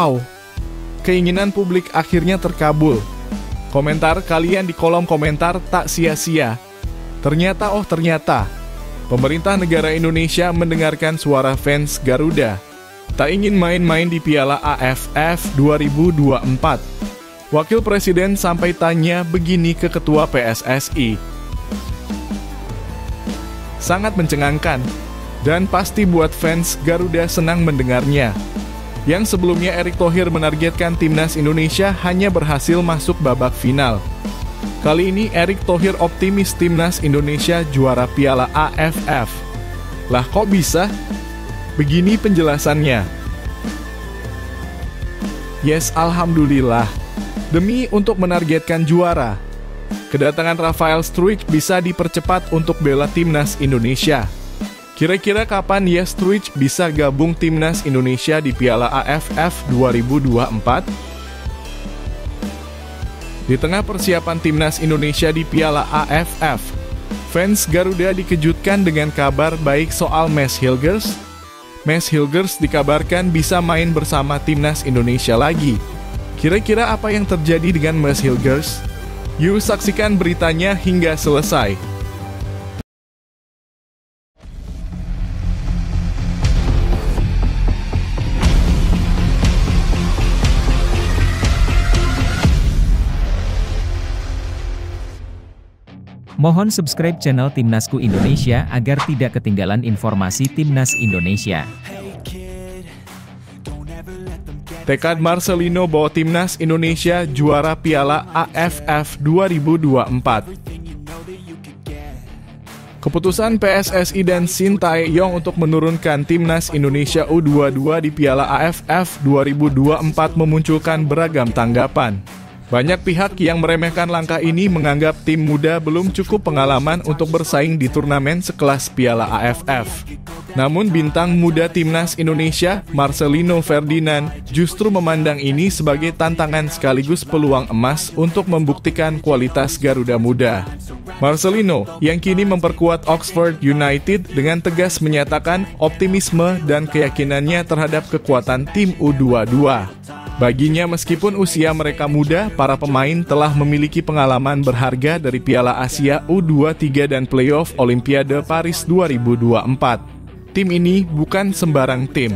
Wow, keinginan publik akhirnya terkabul. Komentar kalian di kolom komentar tak sia-sia. Ternyata pemerintah negara Indonesia mendengarkan suara fans Garuda. Tak ingin main-main di Piala AFF 2024. Wakil Presiden sampai tanya begini ke Ketua PSSI. Sangat mencengangkan, dan pasti buat fans Garuda senang mendengarnya. Yang sebelumnya Erick Thohir menargetkan timnas Indonesia hanya berhasil masuk babak final. Kali ini Erick Thohir optimis timnas Indonesia juara Piala AFF. Lah kok bisa? Begini penjelasannya. Yes, alhamdulillah. Demi untuk menargetkan juara, kedatangan Rafael Struijk bisa dipercepat untuk bela timnas Indonesia. Kira-kira kapan Struijk bisa gabung timnas Indonesia di Piala AFF 2024? Di tengah persiapan timnas Indonesia di Piala AFF, fans Garuda dikejutkan dengan kabar baik soal Mads Hilgers. Mads Hilgers dikabarkan bisa main bersama timnas Indonesia lagi. Kira-kira apa yang terjadi dengan Mads Hilgers? Yuk saksikan beritanya hingga selesai. Mohon subscribe channel Timnasku Indonesia agar tidak ketinggalan informasi Timnas Indonesia. Tekad Marcelino bawa timnas Indonesia juara Piala AFF 2024. Keputusan PSSI dan Shin Tae-yong untuk menurunkan timnas Indonesia U22 di Piala AFF 2024 memunculkan beragam tanggapan. Banyak pihak yang meremehkan langkah ini menganggap tim muda belum cukup pengalaman untuk bersaing di turnamen sekelas Piala AFF. Namun bintang muda timnas Indonesia, Marcelino Ferdinand, justru memandang ini sebagai tantangan sekaligus peluang emas untuk membuktikan kualitas Garuda muda. Marcelino, yang kini memperkuat Oxford United, dengan tegas menyatakan optimisme dan keyakinannya terhadap kekuatan tim U22. Baginya, meskipun usia mereka muda, para pemain telah memiliki pengalaman berharga dari Piala Asia U23 dan playoff Olimpiade Paris 2024. Tim ini bukan sembarang tim.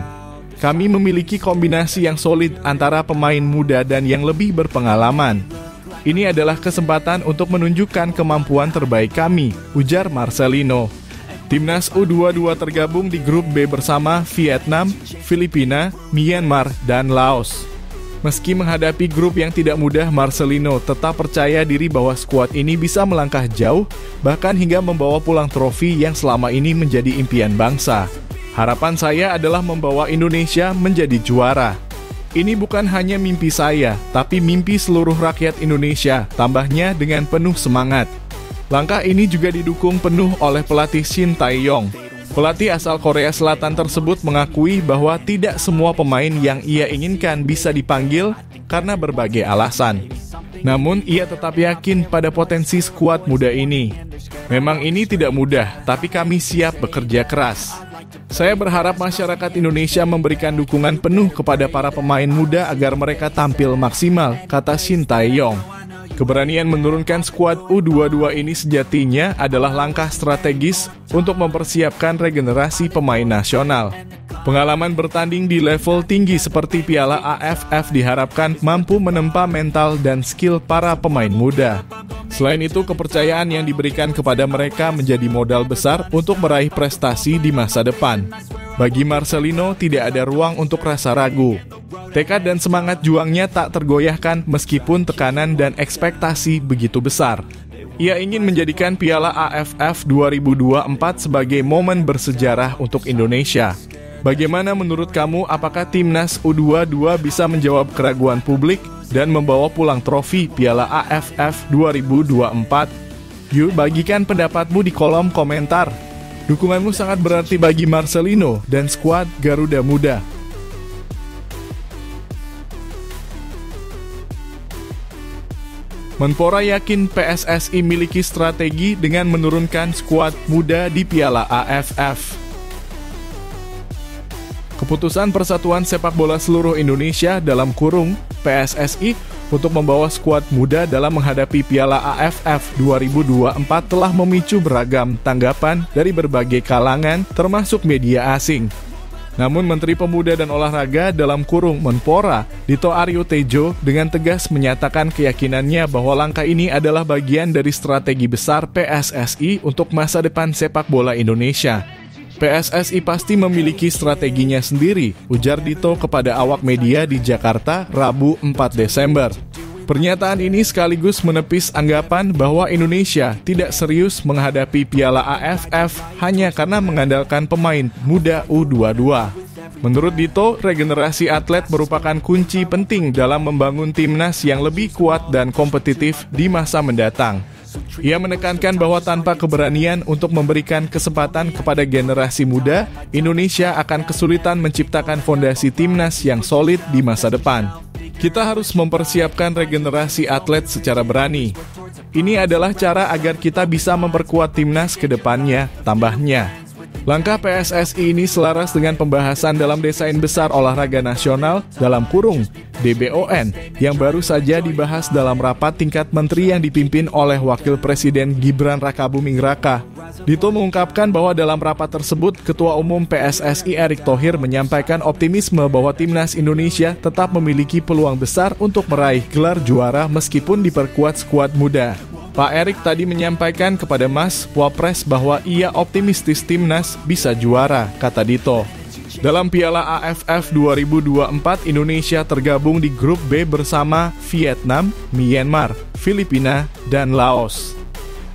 Kami memiliki kombinasi yang solid antara pemain muda dan yang lebih berpengalaman. Ini adalah kesempatan untuk menunjukkan kemampuan terbaik kami, ujar Marcelino. Timnas U22 tergabung di grup B bersama Vietnam, Filipina, Myanmar, dan Laos. Meski menghadapi grup yang tidak mudah, Marcelino tetap percaya diri bahwa skuad ini bisa melangkah jauh, bahkan hingga membawa pulang trofi yang selama ini menjadi impian bangsa. Harapan saya adalah membawa Indonesia menjadi juara. Ini bukan hanya mimpi saya, tapi mimpi seluruh rakyat Indonesia, tambahnya dengan penuh semangat. Langkah ini juga didukung penuh oleh pelatih Shin Tae-yong. Pelatih asal Korea Selatan tersebut mengakui bahwa tidak semua pemain yang ia inginkan bisa dipanggil karena berbagai alasan. Namun, ia tetap yakin pada potensi skuad muda ini. Memang ini tidak mudah, tapi kami siap bekerja keras. Saya berharap masyarakat Indonesia memberikan dukungan penuh kepada para pemain muda agar mereka tampil maksimal, kata Shin Tae-yong. Keberanian menurunkan skuad U22 ini sejatinya adalah langkah strategis untuk mempersiapkan regenerasi pemain nasional. Pengalaman bertanding di level tinggi seperti Piala AFF diharapkan mampu menempa mental dan skill para pemain muda. Selain itu, kepercayaan yang diberikan kepada mereka menjadi modal besar untuk meraih prestasi di masa depan. Bagi Marcelino, tidak ada ruang untuk rasa ragu. Tekad dan semangat juangnya tak tergoyahkan meskipun tekanan dan ekspektasi begitu besar. Ia ingin menjadikan Piala AFF 2024 sebagai momen bersejarah untuk Indonesia. Bagaimana menurut kamu, apakah timnas U22 bisa menjawab keraguan publik dan membawa pulang trofi Piala AFF 2024? Yuk bagikan pendapatmu di kolom komentar. Dukunganmu sangat berarti bagi Marcelino dan skuad Garuda Muda. Menpora yakin PSSI miliki strategi dengan menurunkan skuad muda di Piala AFF. Keputusan Persatuan Sepak Bola Seluruh Indonesia dalam kurung PSSI untuk membawa skuad muda dalam menghadapi Piala AFF 2024 telah memicu beragam tanggapan dari berbagai kalangan termasuk media asing. Namun Menteri Pemuda dan Olahraga dalam kurung Menpora, Dito Aryo Tejo dengan tegas menyatakan keyakinannya bahwa langkah ini adalah bagian dari strategi besar PSSI untuk masa depan sepak bola Indonesia. PSSI pasti memiliki strateginya sendiri, ujar Dito kepada awak media di Jakarta, Rabu 4 Desember. Pernyataan ini sekaligus menepis anggapan bahwa Indonesia tidak serius menghadapi Piala AFF hanya karena mengandalkan pemain muda U22. Menurut Dito, regenerasi atlet merupakan kunci penting dalam membangun timnas yang lebih kuat dan kompetitif di masa mendatang. Ia menekankan bahwa tanpa keberanian untuk memberikan kesempatan kepada generasi muda, Indonesia akan kesulitan menciptakan fondasi timnas yang solid di masa depan. Kita harus mempersiapkan regenerasi atlet secara berani. Ini adalah cara agar kita bisa memperkuat timnas ke depannya, tambahnya. Langkah PSSI ini selaras dengan pembahasan dalam Desain Besar Olahraga Nasional dalam kurung DBON yang baru saja dibahas dalam rapat tingkat menteri yang dipimpin oleh Wakil Presiden Gibran Rakabuming Raka. Dito mengungkapkan bahwa dalam rapat tersebut, Ketua Umum PSSI Erick Thohir menyampaikan optimisme bahwa timnas Indonesia tetap memiliki peluang besar untuk meraih gelar juara meskipun diperkuat skuad muda. Pak Erick tadi menyampaikan kepada Mas Wapres bahwa ia optimistis timnas bisa juara, kata Dito. Dalam Piala AFF 2024, Indonesia tergabung di grup B bersama Vietnam, Myanmar, Filipina, dan Laos.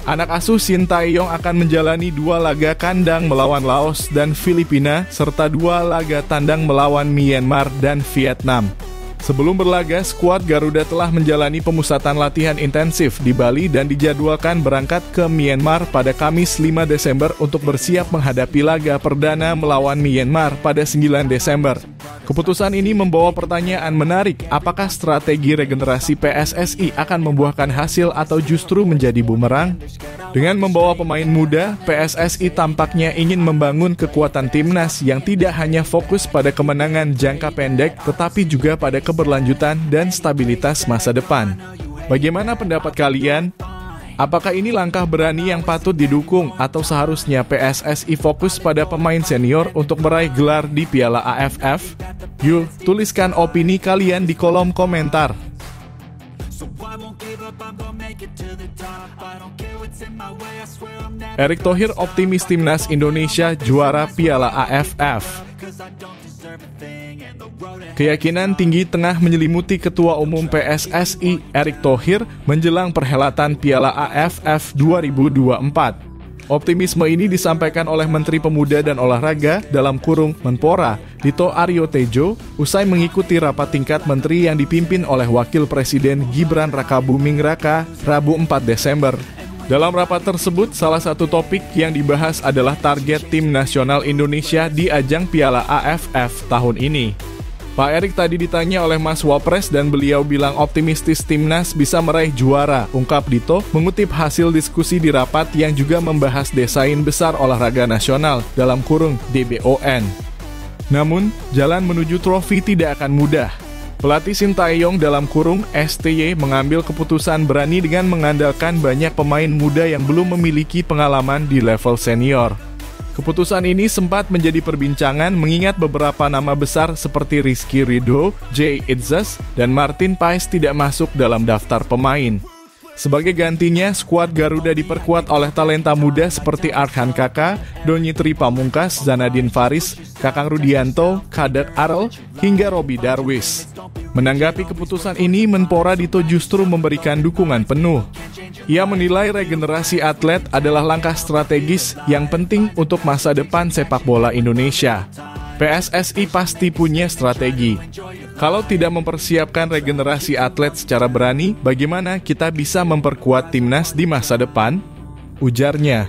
Anak asuh Shin Tae-yong akan menjalani 2 laga kandang melawan Laos dan Filipina, serta 2 laga tandang melawan Myanmar dan Vietnam. Sebelum berlaga, skuad Garuda telah menjalani pemusatan latihan intensif di Bali dan dijadwalkan berangkat ke Myanmar pada Kamis 5 Desember untuk bersiap menghadapi laga perdana melawan Myanmar pada 9 Desember. Keputusan ini membawa pertanyaan menarik, apakah strategi regenerasi PSSI akan membuahkan hasil atau justru menjadi bumerang? Dengan membawa pemain muda, PSSI tampaknya ingin membangun kekuatan timnas yang tidak hanya fokus pada kemenangan jangka pendek, tetapi juga pada keberlanjutan dan stabilitas masa depan. Bagaimana pendapat kalian? Apakah ini langkah berani yang patut didukung atau seharusnya PSSI fokus pada pemain senior untuk meraih gelar di Piala AFF? Yuk, tuliskan opini kalian di kolom komentar. Erick Thohir optimis timnas Indonesia juara Piala AFF. Keyakinan tinggi tengah menyelimuti Ketua Umum PSSI Erick Thohir menjelang perhelatan Piala AFF 2024. Optimisme ini disampaikan oleh Menteri Pemuda dan Olahraga dalam kurung Menpora, Dito Aryo Tejo, usai mengikuti rapat tingkat menteri yang dipimpin oleh Wakil Presiden Gibran Rakabuming Raka, Rabu 4 Desember. Dalam rapat tersebut, salah satu topik yang dibahas adalah target tim nasional Indonesia di ajang Piala AFF tahun ini. Pak Erick tadi ditanya oleh Mas Wapres dan beliau bilang optimistis timnas bisa meraih juara, ungkap Dito, mengutip hasil diskusi di rapat yang juga membahas Desain Besar Olahraga Nasional dalam kurung DBON. Namun, jalan menuju trofi tidak akan mudah. Pelatih Shin Tae-yong dalam kurung STY mengambil keputusan berani dengan mengandalkan banyak pemain muda yang belum memiliki pengalaman di level senior. Keputusan ini sempat menjadi perbincangan mengingat beberapa nama besar seperti Rizky Ridho, Jay Itzas, dan Martin Paes tidak masuk dalam daftar pemain. Sebagai gantinya, skuad Garuda diperkuat oleh talenta muda seperti Arhan Kaka, Donitri Pamungkas, Zanadin Faris, Kakang Rudianto, Kadek Arel, hingga Robi Darwis. Menanggapi keputusan ini, Menpora Dito justru memberikan dukungan penuh. Ia menilai regenerasi atlet adalah langkah strategis yang penting untuk masa depan sepak bola Indonesia. PSSI pasti punya strategi. Kalau tidak mempersiapkan regenerasi atlet secara berani, bagaimana kita bisa memperkuat timnas di masa depan? Ujarnya.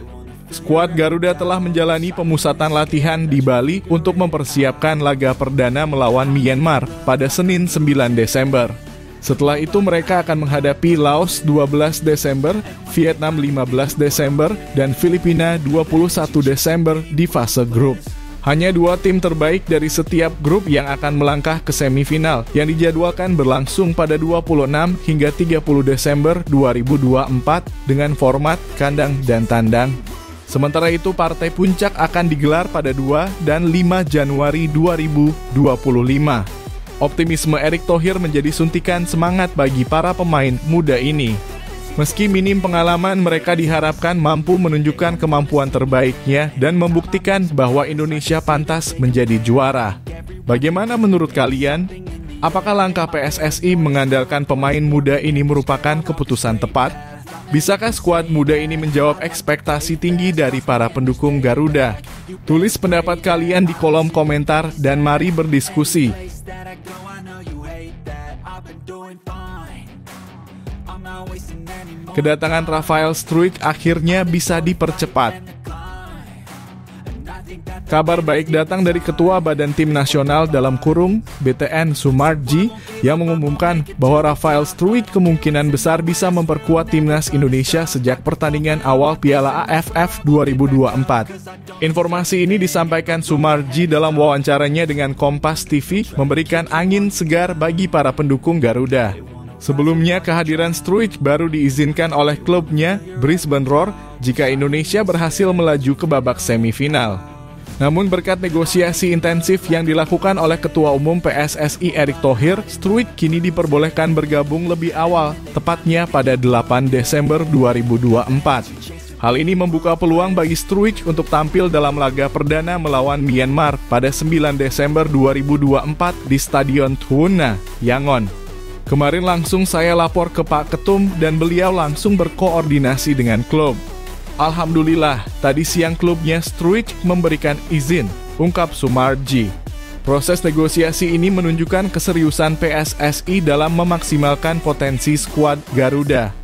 Skuad Garuda telah menjalani pemusatan latihan di Bali untuk mempersiapkan laga perdana melawan Myanmar pada Senin 9 Desember. Setelah itu mereka akan menghadapi Laos 12 Desember, Vietnam 15 Desember, dan Filipina 21 Desember di fase grup. Hanya 2 tim terbaik dari setiap grup yang akan melangkah ke semifinal yang dijadwalkan berlangsung pada 26 hingga 30 Desember 2024 dengan format kandang dan tandang. Sementara itu partai puncak akan digelar pada 2 dan 5 Januari 2025. Optimisme Erick Thohir menjadi suntikan semangat bagi para pemain muda ini. Meski minim pengalaman, mereka diharapkan mampu menunjukkan kemampuan terbaiknya dan membuktikan bahwa Indonesia pantas menjadi juara. Bagaimana menurut kalian? Apakah langkah PSSI mengandalkan pemain muda ini merupakan keputusan tepat? Bisakah skuad muda ini menjawab ekspektasi tinggi dari para pendukung Garuda? Tulis pendapat kalian di kolom komentar dan mari berdiskusi. Kedatangan Rafael Struijk akhirnya bisa dipercepat. Kabar baik datang dari Ketua Badan Tim Nasional (BTN) Soemarji yang mengumumkan bahwa Rafael Struijk kemungkinan besar bisa memperkuat timnas Indonesia sejak pertandingan awal Piala AFF 2024. Informasi ini disampaikan Soemarji dalam wawancaranya dengan Kompas TV, memberikan angin segar bagi para pendukung Garuda. Sebelumnya, kehadiran Struijk baru diizinkan oleh klubnya, Brisbane Roar, jika Indonesia berhasil melaju ke babak semifinal. Namun berkat negosiasi intensif yang dilakukan oleh Ketua Umum PSSI Erick Thohir, Struijk kini diperbolehkan bergabung lebih awal, tepatnya pada 8 Desember 2024. Hal ini membuka peluang bagi Struijk untuk tampil dalam laga perdana melawan Myanmar pada 9 Desember 2024 di Stadion Thuna, Yangon. Kemarin langsung saya lapor ke Pak Ketum dan beliau langsung berkoordinasi dengan klub. Alhamdulillah, tadi siang klubnya Struijk memberikan izin, ungkap Soemarji. Proses negosiasi ini menunjukkan keseriusan PSSI dalam memaksimalkan potensi skuad Garuda.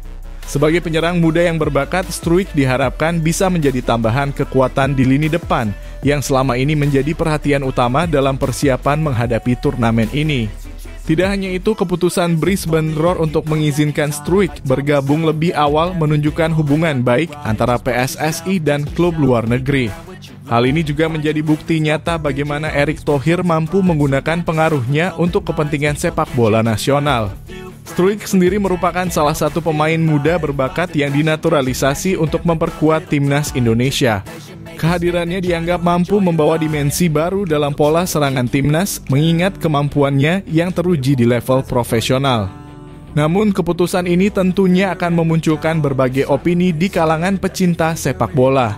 Sebagai penyerang muda yang berbakat, Struijk diharapkan bisa menjadi tambahan kekuatan di lini depan yang selama ini menjadi perhatian utama dalam persiapan menghadapi turnamen ini. Tidak hanya itu, keputusan Brisbane Roar untuk mengizinkan Struijk bergabung lebih awal menunjukkan hubungan baik antara PSSI dan klub luar negeri. Hal ini juga menjadi bukti nyata bagaimana Erick Thohir mampu menggunakan pengaruhnya untuk kepentingan sepak bola nasional. Struijk sendiri merupakan salah satu pemain muda berbakat yang dinaturalisasi untuk memperkuat timnas Indonesia. Kehadirannya dianggap mampu membawa dimensi baru dalam pola serangan timnas, mengingat kemampuannya yang teruji di level profesional. Namun keputusan ini tentunya akan memunculkan berbagai opini di kalangan pecinta sepak bola.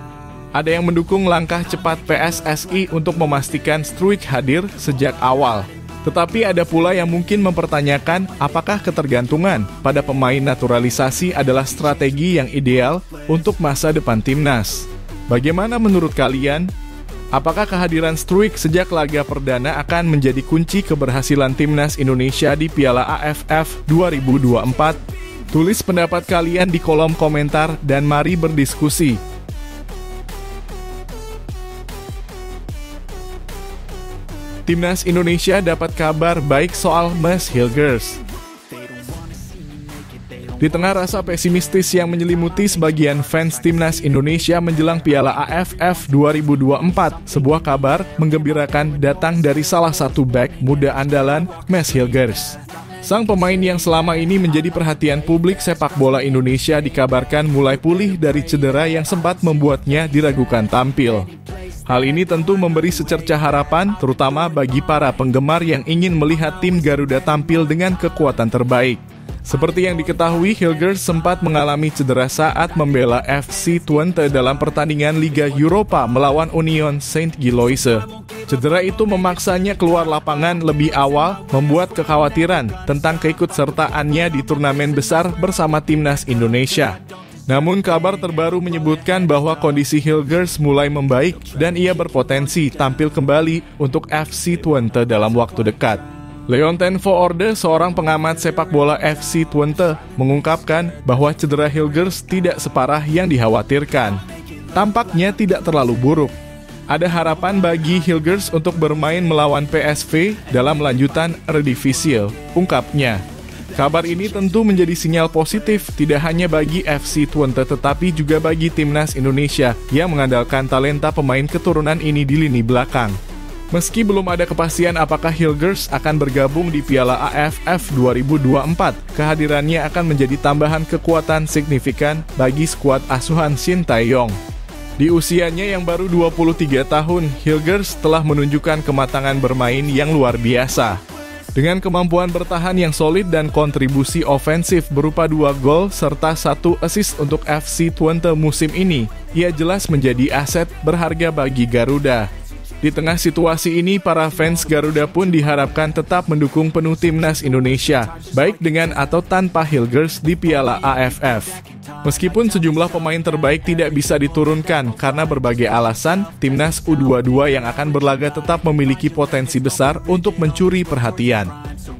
Ada yang mendukung langkah cepat PSSI untuk memastikan Struijk hadir sejak awal. Tetapi ada pula yang mungkin mempertanyakan apakah ketergantungan pada pemain naturalisasi adalah strategi yang ideal untuk masa depan timnas. Bagaimana menurut kalian? Apakah kehadiran Struijk sejak laga perdana akan menjadi kunci keberhasilan timnas Indonesia di Piala AFF 2024? Tulis pendapat kalian di kolom komentar dan mari berdiskusi. Timnas Indonesia dapat kabar baik soal Mads Hilgers. Di tengah rasa pesimistis yang menyelimuti sebagian fans timnas Indonesia menjelang Piala AFF 2024, sebuah kabar menggembirakan datang dari salah satu bek muda andalan, Mads Hilgers. Sang pemain yang selama ini menjadi perhatian publik sepak bola Indonesia dikabarkan mulai pulih dari cedera yang sempat membuatnya diragukan tampil. Hal ini tentu memberi secercah harapan, terutama bagi para penggemar yang ingin melihat tim Garuda tampil dengan kekuatan terbaik. Seperti yang diketahui, Hilgers sempat mengalami cedera saat membela FC Twente dalam pertandingan Liga Eropa melawan Union Saint-Gilloise. Cedera itu memaksanya keluar lapangan lebih awal, membuat kekhawatiran tentang keikutsertaannya di turnamen besar bersama timnas Indonesia. Namun kabar terbaru menyebutkan bahwa kondisi Hilgers mulai membaik dan ia berpotensi tampil kembali untuk FC Twente dalam waktu dekat. Leon ten Voorde, seorang pengamat sepak bola FC Twente, mengungkapkan bahwa cedera Hilgers tidak separah yang dikhawatirkan. Tampaknya tidak terlalu buruk. Ada harapan bagi Hilgers untuk bermain melawan PSV dalam lanjutan Eredivisie, ungkapnya. Kabar ini tentu menjadi sinyal positif tidak hanya bagi FC Twente tetapi juga bagi timnas Indonesia yang mengandalkan talenta pemain keturunan ini di lini belakang. Meski belum ada kepastian apakah Hilgers akan bergabung di Piala AFF 2024, kehadirannya akan menjadi tambahan kekuatan signifikan bagi skuad asuhan Shin Tae-yong. Di usianya yang baru 23 tahun, Hilgers telah menunjukkan kematangan bermain yang luar biasa. Dengan kemampuan bertahan yang solid dan kontribusi ofensif berupa 2 gol serta 1 assist untuk FC Twente musim ini, ia jelas menjadi aset berharga bagi Garuda. Di tengah situasi ini, para fans Garuda pun diharapkan tetap mendukung penuh timnas Indonesia, baik dengan atau tanpa Hilgers di Piala AFF. Meskipun sejumlah pemain terbaik tidak bisa diturunkan karena berbagai alasan, timnas U22 yang akan berlaga tetap memiliki potensi besar untuk mencuri perhatian.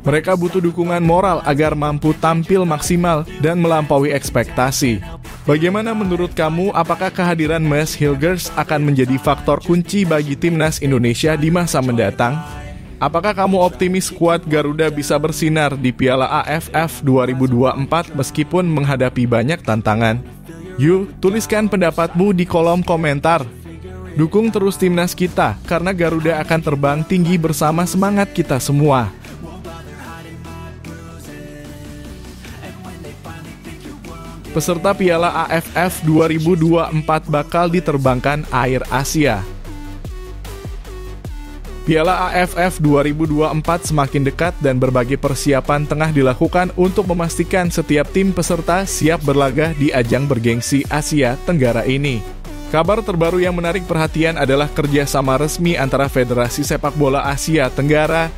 Mereka butuh dukungan moral agar mampu tampil maksimal dan melampaui ekspektasi. Bagaimana menurut kamu, apakah kehadiran Mads Hilgers akan menjadi faktor kunci bagi timnas Indonesia di masa mendatang? Apakah kamu optimis skuad Garuda bisa bersinar di Piala AFF 2024 meskipun menghadapi banyak tantangan? Yuk, tuliskan pendapatmu di kolom komentar. Dukung terus timnas kita, karena Garuda akan terbang tinggi bersama semangat kita semua. Peserta Piala AFF 2024 bakal diterbangkan Air Asia. Piala AFF 2024 semakin dekat dan berbagai persiapan tengah dilakukan untuk memastikan setiap tim peserta siap berlaga di ajang bergengsi Asia Tenggara ini. Kabar terbaru yang menarik perhatian adalah kerjasama resmi antara Federasi Sepak Bola Asia Tenggara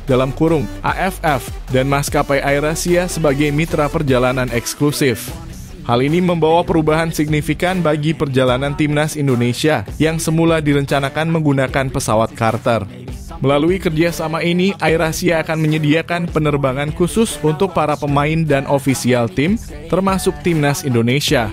(AFF) dan maskapai AirAsia sebagai mitra perjalanan eksklusif. Hal ini membawa perubahan signifikan bagi perjalanan timnas Indonesia yang semula direncanakan menggunakan pesawat charter. Melalui kerjasama ini, AirAsia akan menyediakan penerbangan khusus untuk para pemain dan ofisial tim, termasuk timnas Indonesia.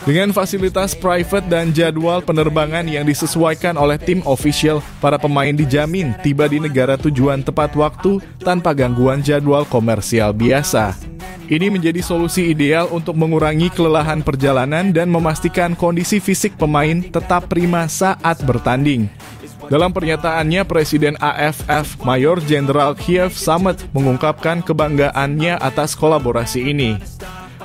Dengan fasilitas private dan jadwal penerbangan yang disesuaikan oleh tim official, para pemain dijamin tiba di negara tujuan tepat waktu tanpa gangguan jadwal komersial biasa. Ini menjadi solusi ideal untuk mengurangi kelelahan perjalanan dan memastikan kondisi fisik pemain tetap prima saat bertanding. Dalam pernyataannya, Presiden AFF Mayor Jenderal Kiev Samet mengungkapkan kebanggaannya atas kolaborasi ini.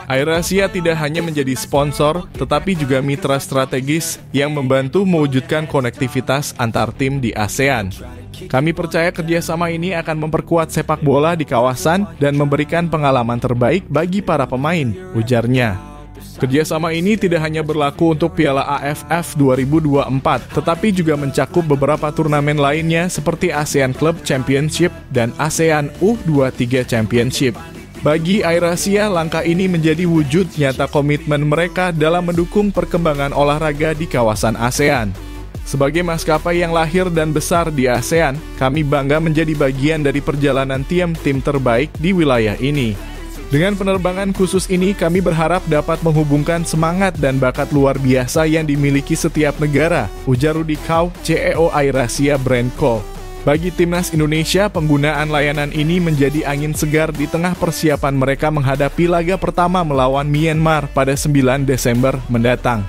AirAsia tidak hanya menjadi sponsor, tetapi juga mitra strategis yang membantu mewujudkan konektivitas antar tim di ASEAN. Kami percaya kerjasama ini akan memperkuat sepak bola di kawasan dan memberikan pengalaman terbaik bagi para pemain, ujarnya. Kerjasama ini tidak hanya berlaku untuk Piala AFF 2024, tetapi juga mencakup beberapa turnamen lainnya seperti ASEAN Club Championship dan ASEAN U23 Championship. Bagi AirAsia, langkah ini menjadi wujud nyata komitmen mereka dalam mendukung perkembangan olahraga di kawasan ASEAN. Sebagai maskapai yang lahir dan besar di ASEAN, kami bangga menjadi bagian dari perjalanan tim-tim terbaik di wilayah ini. Dengan penerbangan khusus ini, kami berharap dapat menghubungkan semangat dan bakat luar biasa yang dimiliki setiap negara, ujar Rudi Kau, CEO AirAsia Brand Co. Bagi timnas Indonesia, penggunaan layanan ini menjadi angin segar di tengah persiapan mereka menghadapi laga pertama melawan Myanmar pada 9 Desember mendatang.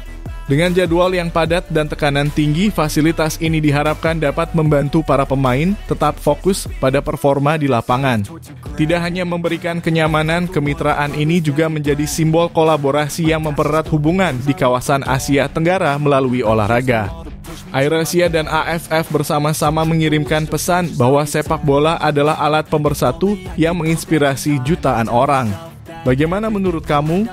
Dengan jadwal yang padat dan tekanan tinggi, fasilitas ini diharapkan dapat membantu para pemain tetap fokus pada performa di lapangan. Tidak hanya memberikan kenyamanan, kemitraan ini juga menjadi simbol kolaborasi yang mempererat hubungan di kawasan Asia Tenggara melalui olahraga. AirAsia dan AFF bersama-sama mengirimkan pesan bahwa sepak bola adalah alat pemersatu yang menginspirasi jutaan orang. Bagaimana menurut kamu?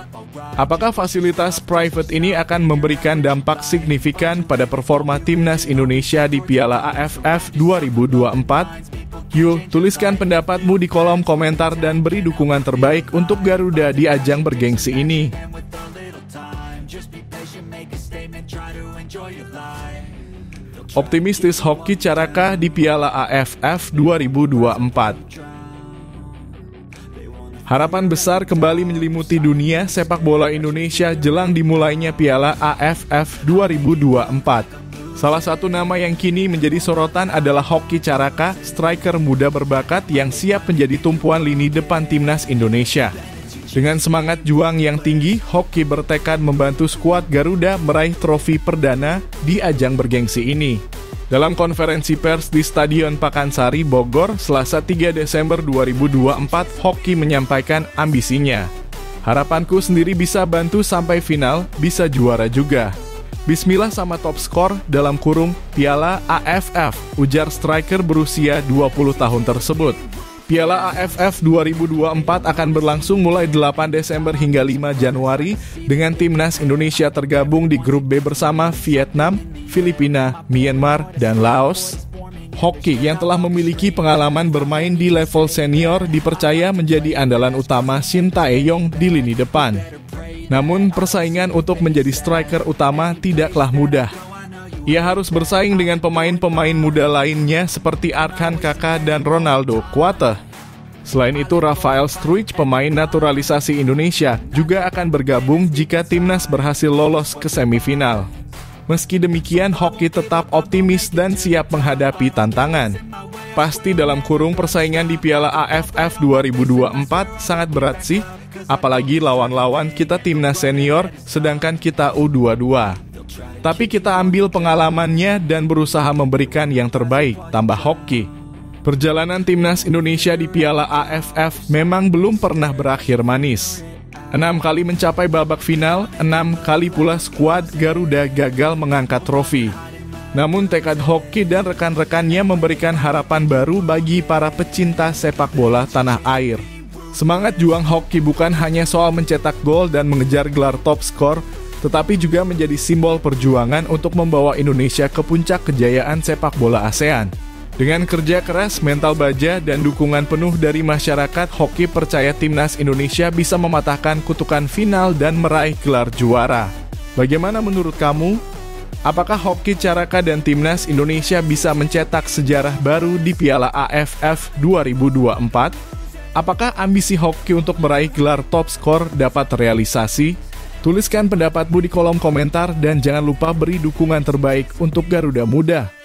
Apakah fasilitas private ini akan memberikan dampak signifikan pada performa timnas Indonesia di Piala AFF 2024? Yuk, tuliskan pendapatmu di kolom komentar dan beri dukungan terbaik untuk Garuda di ajang bergengsi ini. Optimistis Hoki Caraka di Piala AFF 2024. Harapan besar kembali menyelimuti dunia sepak bola Indonesia jelang dimulainya Piala AFF 2024. Salah satu nama yang kini menjadi sorotan adalah Hoki Caraka, striker muda berbakat yang siap menjadi tumpuan lini depan timnas Indonesia. Dengan semangat juang yang tinggi, Hoki bertekad membantu skuad Garuda meraih trofi perdana di ajang bergengsi ini. Dalam konferensi pers di Stadion Pakansari, Bogor, Selasa 3 Desember 2024, Hoki menyampaikan ambisinya. Harapanku sendiri bisa bantu sampai final, bisa juara juga. Bismillah sama top skor dalam kurung Piala AFF, ujar striker berusia 20 tahun tersebut. Piala AFF 2024 akan berlangsung mulai 8 Desember hingga 5 Januari dengan timnas Indonesia tergabung di grup B bersama Vietnam, Filipina, Myanmar, dan Laos. Hoki yang telah memiliki pengalaman bermain di level senior dipercaya menjadi andalan utama Shin Tae-yong di lini depan. Namun persaingan untuk menjadi striker utama tidaklah mudah. Ia harus bersaing dengan pemain-pemain muda lainnya seperti Arkan Kaka dan Ronaldo Kuate. Selain itu, Rafael Struij, pemain naturalisasi Indonesia, juga akan bergabung jika timnas berhasil lolos ke semifinal. Meski demikian, Hoki tetap optimis dan siap menghadapi tantangan. Pasti dalam kurung persaingan di Piala AFF 2024 sangat berat sih, apalagi lawan-lawan kita timnas senior, sedangkan kita U22. Tapi kita ambil pengalamannya dan berusaha memberikan yang terbaik, tambah Hoki. Perjalanan timnas Indonesia di Piala AFF memang belum pernah berakhir manis. 6 kali mencapai babak final, 6 kali pula skuad Garuda gagal mengangkat trofi. Namun tekad Hoki dan rekan-rekannya memberikan harapan baru bagi para pecinta sepak bola tanah air. Semangat juang Hoki bukan hanya soal mencetak gol dan mengejar gelar top skor, tetapi juga menjadi simbol perjuangan untuk membawa Indonesia ke puncak kejayaan sepak bola ASEAN. Dengan kerja keras, mental baja, dan dukungan penuh dari masyarakat, Hoki percaya timnas Indonesia bisa mematahkan kutukan final dan meraih gelar juara. Bagaimana menurut kamu? Apakah Hoki Caraka dan timnas Indonesia bisa mencetak sejarah baru di Piala AFF 2024? Apakah ambisi Hoki untuk meraih gelar top skor dapat terrealisasi? Tuliskan pendapatmu di kolom komentar dan jangan lupa beri dukungan terbaik untuk Garuda Muda.